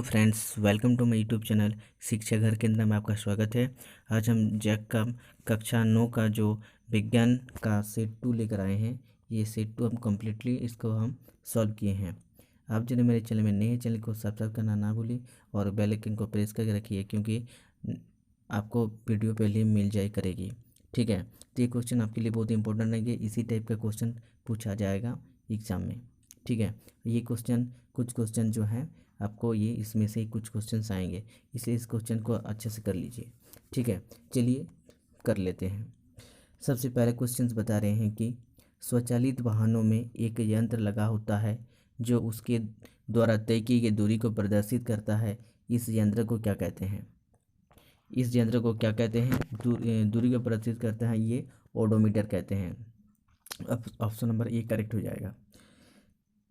Friends, welcome to my YouTube channel Shiksha Ghar केंद्र में आपका स्वागत है। आज हम जैक का कक्षा 9 का जो विज्ञान का सेट 2 लेकर आए हैं। ये सेट 2 हम कम्प्लीटली इसको हम सॉल्व किए हैं। आप जिन्हें मेरे चैनल में नए हैं, चैनल को सब्सक्राइब करना ना भूलिए और बेल आइकन को प्रेस करके रखिए, क्योंकि आपको वीडियो पहले मिल जाए करेगी। ठीक है, तो ये क्वेश्चन आपके लिए बहुत इंपॉर्टेंट है कि इसी टाइप का क्वेश्चन पूछा जाएगा एग्ज़ाम में। ठीक है, ये कुछ क्वेश्चन जो हैं आपको ये इसमें से कुछ क्वेश्चंस आएंगे, इसलिए इस क्वेश्चन को अच्छे से कर लीजिए। ठीक है, चलिए कर लेते हैं। सबसे पहले क्वेश्चंस बता रहे हैं कि स्वचालित वाहनों में एक यंत्र लगा होता है जो उसके द्वारा तय की गई दूरी को प्रदर्शित करता है। इस यंत्र को क्या कहते हैं? इस यंत्र को क्या कहते हैं? दूरी को प्रदर्शित करता है, ये ओडोमीटर कहते हैं। अब ऑप्शन नंबर ए करेक्ट हो जाएगा।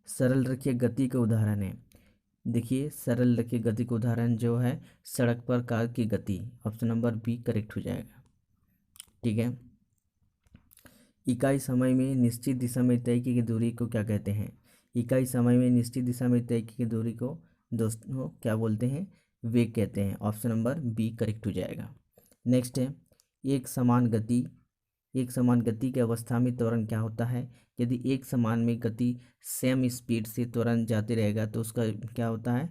सरल रखिए गति का उदाहरण है। देखिए, सरल रखिए गति का उदाहरण जो है सड़क पर कार की गति। ऑप्शन नंबर बी करेक्ट हो जाएगा। ठीक है, इकाई समय में निश्चित दिशा में तय की गई दूरी को क्या कहते हैं? इकाई समय में निश्चित दिशा में तय की गई दूरी को दोस्तों क्या बोलते हैं? वेग कहते हैं। ऑप्शन नंबर बी करेक्ट हो जाएगा। नेक्स्ट है, एक समान गति की अवस्था में त्वरण क्या होता है? यदि एक समान में गति सेम स्पीड से त्वरण जाते रहेगा तो उसका क्या होता है?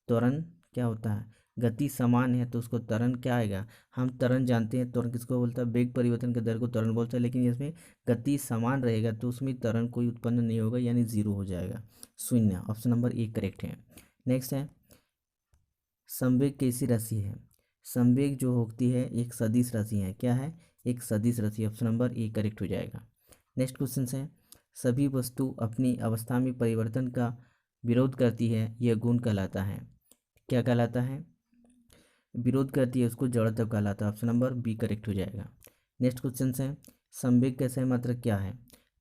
त्वरण क्या होता है? गति समान है तो उसको त्वरण क्या आएगा? हम त्वरण जानते हैं, त्वरण किसको बोलता है? वेग परिवर्तन के दर को त्वरण बोलता है। लेकिन इसमें गति समान रहेगा तो उसमें त्वरण कोई उत्पन्न नहीं होगा, यानी जीरो हो जाएगा, शून्य। ऑप्शन नंबर ए करेक्ट है। नेक्स्ट है, संवेग कैसी राशि है? संवेग जो होती है एक सदिश राशि है। क्या है? एक सदिश राशि। ऑप्शन नंबर ए करेक्ट हो जाएगा। नेक्स्ट क्वेश्चन है, सभी वस्तु अपनी अवस्था में परिवर्तन का विरोध करती है, यह गुण कहलाता है। क्या कहलाता है? विरोध करती है, उसको जड़त्व कहलाता है। ऑप्शन नंबर बी करेक्ट हो जाएगा। नेक्स्ट क्वेश्चन है, संवेग का सही मात्रक क्या है?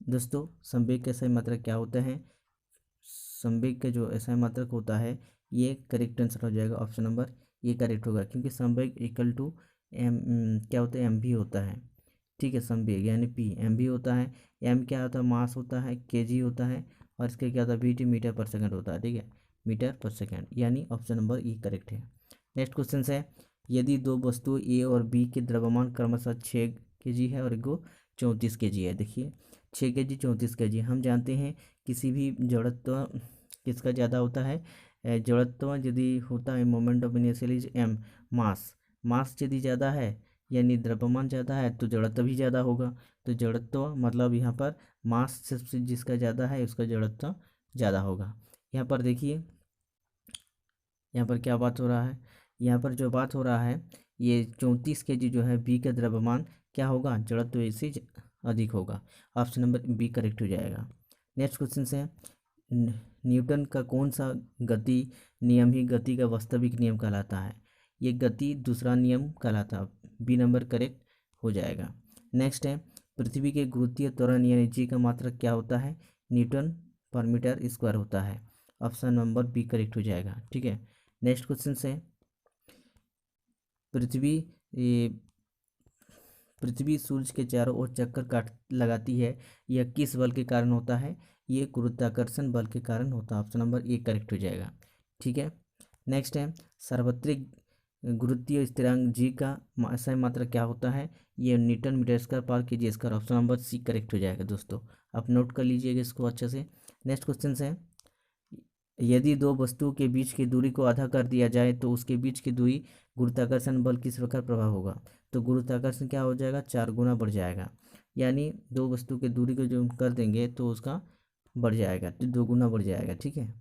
दोस्तों, संवेग का सही मात्रक क्या होता है? संवेग का जो ऐसा मात्रक होता है, ये करेक्ट आंसर हो जाएगा। ऑप्शन नंबर ये करेक्ट होगा, क्योंकि संवेग इक्वल टू एम क्या होता है? एम भी होता है। ठीक है, संवेग यानी पी एम भी होता है। एम क्या होता है? मास होता है। के जी होता है। और इसका क्या होता है? वीटी मीटर पर सेकंड होता है। ठीक है, मीटर पर सेकंड, यानी ऑप्शन नंबर ई करेक्ट है। नेक्स्ट क्वेश्चन है, यदि दो वस्तु ए और बी के द्रव्यमान क्रमशः 6 kg है और एगो 34 kg है। देखिए, 6 kg 34 kg। हम जानते हैं किसी भी जड़त्व किसका ज़्यादा होता है? जड़त्व यदि होता है, moment of inertia is M. Mass यदि ज़्यादा है यानी द्रव्यमान ज़्यादा है तो जड़त्व भी ज़्यादा होगा। तो जड़त्व मतलब यहाँ पर मास सबसे जिसका ज़्यादा है उसका जड़त्व ज़्यादा होगा। यहाँ पर देखिए, यहाँ पर क्या बात हो रहा है? यहाँ पर जो बात हो रहा है, ये 34 kg जो है बी का द्रव्यमान क्या होगा? जड़त्व इससे अधिक होगा। ऑप्शन नंबर बी करेक्ट हो जाएगा। नेक्स्ट क्वेश्चन है, न्यूटन का कौन सा गति नियम ही गति का वास्तविक नियम कहलाता है? ये गति दूसरा नियम कहलाता है। बी नंबर करेक्ट हो जाएगा। नेक्स्ट है, पृथ्वी के गुरुत्वीय त्वरण यानी जी का मात्रक क्या होता है? न्यूटन पर मीटर स्क्वायर होता है। ऑप्शन नंबर बी करेक्ट हो जाएगा। ठीक है, नेक्स्ट क्वेश्चन है, पृथ्वी ये पृथ्वी सूर्य के चारों ओर चक्कर काट लगाती है, यह किस बल के कारण होता है? ये गुरुत्वाकर्षण बल के कारण होता है। ऑप्शन नंबर ए करेक्ट हो जाएगा। ठीक है, नेक्स्ट है, सार्वत्रिक गुरुत्वीय स्थिरांक जी का सही मात्रा क्या होता है? ये न्यूटन मीटर स्क्वायर पर KG square. Option number C correct हो जाएगा। दोस्तों, आप नोट कर लीजिएगा इसको अच्छे से। नेक्स्ट क्वेश्चन है, यदि दो वस्तुओं के बीच की दूरी को आधा कर दिया जाए तो उसके बीच की दूरी गुरुत्वाकर्षण बल किस प्रकार प्रभाव होगा? तो गुरुत्वाकर्षण क्या हो जाएगा? 4 गुना बढ़ जाएगा। यानी दो वस्तु की दूरी को जो हम कर देंगे तो उसका बढ़ जाएगा, तो 2 गुना बढ़ जाएगा। ठीक है,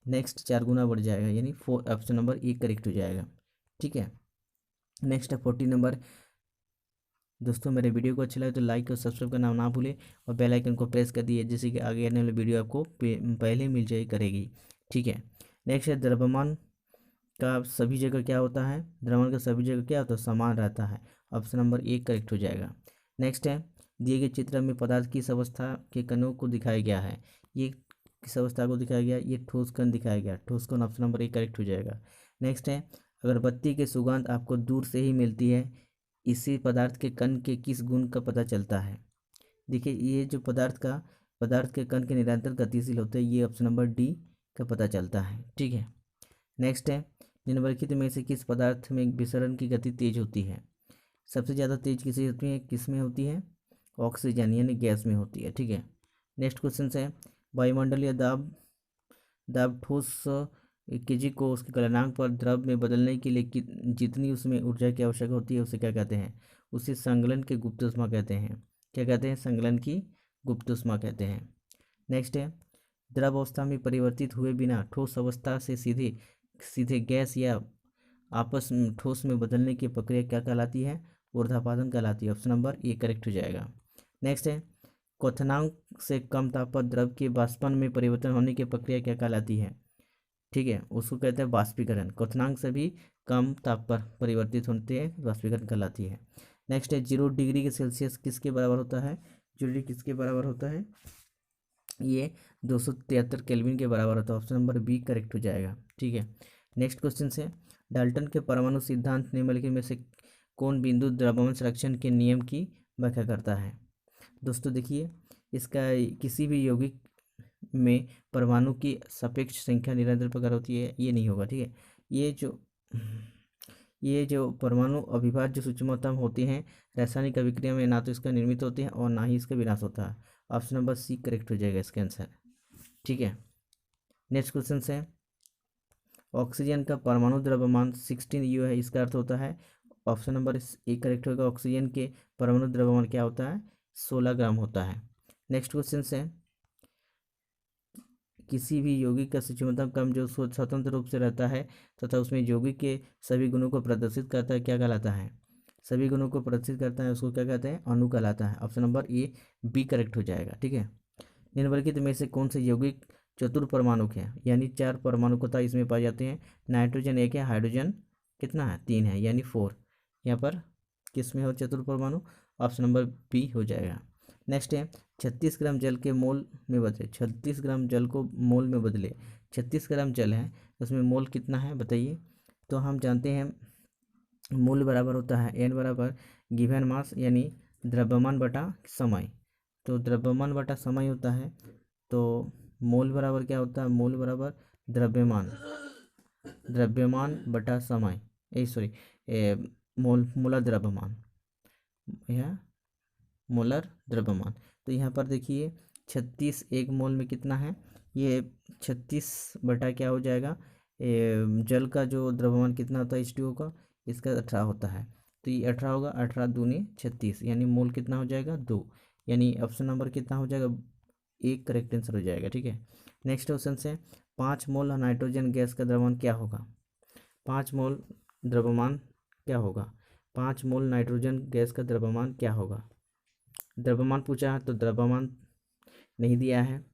नेक्स्ट 4 गुना बढ़ जाएगा, यानी ऑप्शन नंबर ए करेक्ट हो जाएगा। ठीक है, नेक्स्ट है 40 नंबर। दोस्तों, मेरे वीडियो को अच्छा लगे तो लाइक और सब्सक्राइब करना ना भूलें और बेल आइकन को प्रेस कर दिए, जैसे कि आगे आने वाली वीडियो आपको पहले मिल जाए करेगी। ठीक है, नेक्स्ट है, द्रव्यमान का सभी जगह क्या होता है? द्रव्यमान का सभी जगह क्या होता है? समान रहता है। ऑप्शन नंबर ए करेक्ट हो जाएगा। नेक्स्ट है, दिए गए चित्र में पदार्थ किस अवस्था के कणों को दिखाया गया है? ये किस अवस्था को दिखाया गया? ये ठोस कण दिखाया गया, ठोस कण। ऑप्शन नंबर ए करेक्ट हो जाएगा। नेक्स्ट है, अगरबत्ती की सुगंध आपको दूर से ही मिलती है, इसी पदार्थ के कण के किस गुण का पता चलता है? देखिए, ये जो पदार्थ के कण के निरंतर गतिशील होते हैं, ये ऑप्शन नंबर डी का पता चलता है। ठीक है, नेक्स्ट है, निम्नलिखित में से किस पदार्थ में विसरण की गति तेज होती है? सबसे ज़्यादा तेज किसी होती है, किस में होती है? ऑक्सीजन यानी गैस में होती है। ठीक है, नेक्स्ट क्वेश्चन है, वायुमंडलीय दाब दाब ठोस केजी को उसके गलनांक पर द्रव में बदलने के लिए जितनी उसमें ऊर्जा की आवश्यकता होती है उसे क्या कहते हैं? उसे संगलन की गुप्त ऊष्मा कहते हैं। क्या कहते हैं? संगलन की गुप्त ऊष्मा कहते हैं। नेक्स्ट है, द्रव अवस्था में परिवर्तित हुए बिना ठोस अवस्था से सीधे सीधे गैस या आपस में ठोस में बदलने की प्रक्रिया क्या कहलाती है? ऊर्ध्वापातन कहलाती है। ऑप्शन नंबर ए करेक्ट हो जाएगा। नेक्स्ट है, क्वथनांक से कम ताप पर द्रव के वाष्पन में परिवर्तन होने की प्रक्रिया क्या कहलाती है? ठीक है, उसको कहते हैं वाष्पीकरण। क्वथनांक से भी कम ताप पर परिवर्तित होते हैं, वाष्पीकरण कहलाती है। नेक्स्ट है, 0 डिग्री किसके बराबर होता है? 0 डिग्री किसके बराबर होता है? ये 273 केल्विन के बराबर होता है। ऑप्शन नंबर बी करेक्ट हो जाएगा। ठीक है, नेक्स्ट क्वेश्चन से, डाल्टन के परमाणु सिद्धांत निम्नलिखित में से कौन बिंदु द्रव्यमान संरक्षण के नियम की व्याख्या करता है? दोस्तों देखिए, इसका किसी भी यौगिक में परमाणु की सापेक्ष संख्या निरंतर प्रकार होती है, ये नहीं होगा। ठीक है, ये जो परमाणु अविभाज्य सूक्ष्मतम होते हैं, रासायनिक अभिक्रिया में ना तो इसका निर्मित होते हैं और ना ही इसका विनाश होता है। ऑप्शन नंबर सी करेक्ट हो जाएगा इसका आंसर। ठीक है, नेक्स्ट क्वेश्चन है, ऑक्सीजन का परमाणु द्रव्यमान 16 यू है, इसका अर्थ होता है? ऑप्शन नंबर ए करेक्ट होगा। ऑक्सीजन के परमाणु द्रव्यमान क्या होता है? 16 ग्राम होता है। नेक्स्ट क्वेश्चन है, किसी भी यौगिक का सूक्ष्मतम कण जो स्वतंत्र रूप से रहता है तथा उसमें यौगिक के सभी गुणों को प्रदर्शित करता है, क्या कहलाता है? सभी गुणों को प्रदर्शित करता है, उसको क्या कहते हैं? अणु कहलाता है। Option number A B correct हो जाएगा। ठीक है, निम्नलिखित में से कौन से यौगिक चतुर्परमाणुक है, यानी 4 परमाणुकता इसमें पाए जाते हैं? नाइट्रोजन 1 है, हाइड्रोजन कितना है? 3 है, यानी 4। यहाँ पर किस में हो चतुर्परमाणु? ऑप्शन नंबर बी हो जाएगा। नेक्स्ट है, 36 ग्राम जल के मोल में बदले, 36 ग्राम जल को मोल में बदले, 36 ग्राम जल है, उसमें मोल कितना है बताइए? तो हम जानते हैं मोल बराबर होता है एन बराबर गिवन मास यानी द्रव्यमान बटा समय। तो द्रव्यमान बटा समय होता है, तो मोल बराबर क्या होता है? मोल बराबर द्रव्यमान द्रव्यमान बटा समय, सॉरी, मोलर द्रव्यमान, यह मोलर द्रव्यमान। तो यहाँ पर देखिए 36 एक मोल में कितना है? ये 36 बटा क्या हो जाएगा? जल का जो द्रव्यमान कितना होता है H2O का? इसका 18 होता है, तो ये 18 होगा, 18 दूनी 36, यानी मोल कितना हो जाएगा? 2, यानी ऑप्शन नंबर कितना हो जाएगा? एक करेक्ट आंसर हो जाएगा। ठीक है, नेक्स्ट क्वेश्चन से, 5 मोल नाइट्रोजन गैस का द्रव्यमान क्या होगा? 5 मोल द्रव्यमान क्या होगा? 5 मोल नाइट्रोजन गैस का द्रव्यमान क्या होगा? द्रव्यमान पूछा है तो द्रव्यमान नहीं दिया है।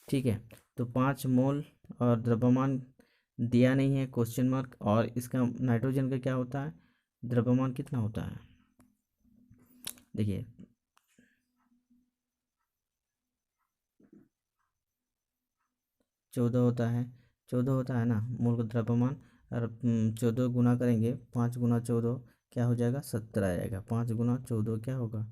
ठीक है, तो 5 मोल और द्रव्यमान दिया नहीं है, क्वेश्चन मार्क। और इसका नाइट्रोजन का क्या होता है? द्रव्यमान कितना होता है? देखिए 14 होता है, 14 होता है ना मोल का द्रव्यमान। और 14 गुना करेंगे, 5 गुना 14 क्या हो जाएगा? 70 आ जाएगा। 5 गुना 14 क्या होगा?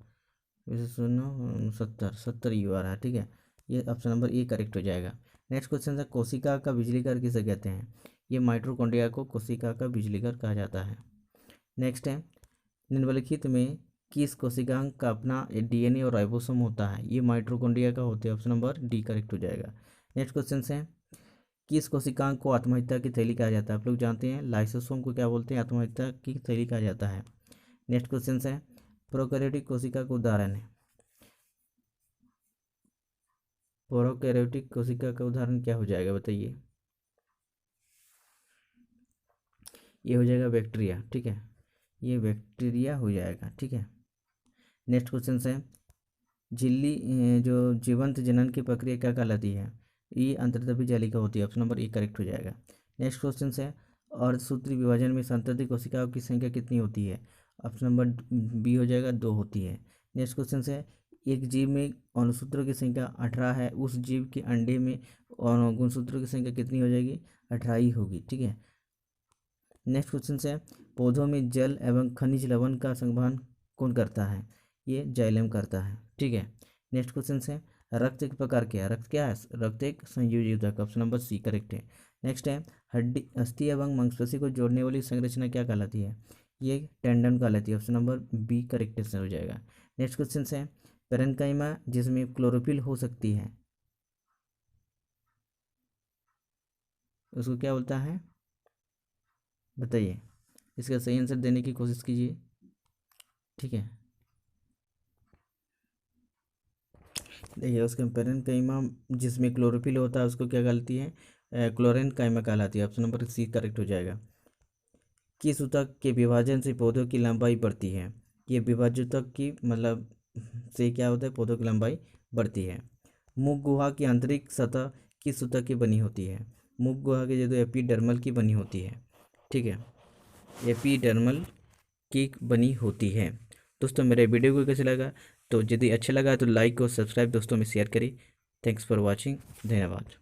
वैसे सुनो 70 यू आ रहा है। ठीक है, ये ऑप्शन नंबर ए करेक्ट हो जाएगा। नेक्स्ट क्वेश्चन है, कोशिका का बिजली घर किसे कहते हैं? ये माइटोकॉन्ड्रिया को कोशिका का बिजली घर कहा जाता है। नेक्स्ट है, निम्नलिखित में किस कोशिकांग का अपना डीएनए और राइबोसोम होता है? ये माइटोकॉन्ड्रिया का होते हैं। ऑप्शन नंबर डी करेक्ट हो जाएगा। नेक्स्ट क्वेश्चन है, किस कोशिकांग को आत्महत्या की थैली कहा जाता है? आप लोग जानते हैं लाइसोसोम को क्या बोलते हैं? आत्महत्या की थैली कहा जाता है। नेक्स्ट क्वेश्चन है, प्रोकैरियोटिक कोशिका का उदाहरण है? प्रोकैरियोटिक कोशिका का उदाहरण क्या हो जाएगा बताइए? ये हो जाएगा बैक्टीरिया। ठीक है, ये बैक्टीरिया हो जाएगा। ठीक है, नेक्स्ट क्वेश्चन है, झिल्ली जो जीवंत जनन की प्रक्रिया क्या कहलाती है? ये अंतर्द्रव्य जालिका होती है। ऑप्शन नंबर ए करेक्ट हो जाएगा। नेक्स्ट क्वेश्चन है, अर्धसूत्री विभाजन में संतति कोशिकाओं की संख्या कितनी होती है? ऑप्शन नंबर बी हो जाएगा, 2 होती है। नेक्स्ट क्वेश्चन है, एक जीव में अनुसूत्रों की संख्या 18 है, उस जीव के अंडे में गुणसूत्रों की संख्या कितनी हो जाएगी? 18 ही होगी। ठीक है, नेक्स्ट क्वेश्चन है, पौधों में जल एवं खनिज लवण का संवहन कौन करता है? ये जाइलम करता है। ठीक है, नेक्स्ट क्वेश्चन है, रक्त एक प्रकार क्या है? रक्त क्या है? रक्त एक संयोजी ऊतक। ऑप्शन नंबर सी करेक्ट है। नेक्स्ट है, हड्डी, अस्थि एवं मांसपेशी को जोड़ने वाली संरचना क्या कहलाती है? ये टेंडन कहलाती है। Option number B correct answer हो जाएगा। नेक्स्ट क्वेश्चन है, पेरेन्काइमा जिसमें क्लोरोफिल हो सकती है उसको क्या बोलता है? बताइए, इसका सही आंसर देने की कोशिश कीजिए। ठीक है, देखिए उसका पेरेन्काइमा जिसमें क्लोरोफिल होता है उसको क्या कहलाती है? क्लोरेन काइमा कहलाती है। ऑप्शन नंबर सी करेक्ट हो जाएगा। किस ऊतक के विभाजन से पौधों की लंबाई बढ़ती है? ये विभाजक की मतलब से क्या होता है? पौधों की लंबाई बढ़ती है। मुख गुहा की आंतरिक सतह किस ऊतक की बनी होती है? मुख गुहा की जो एपिडर्मल की बनी होती है। ठीक है, एपिडर्मल की बनी होती है। दोस्तों मेरे वीडियो को कैसे लगा? तो यदि अच्छा लगा तो लाइक और सब्सक्राइब दोस्तों में शेयर करिए। Thanks for watching. धन्यवाद।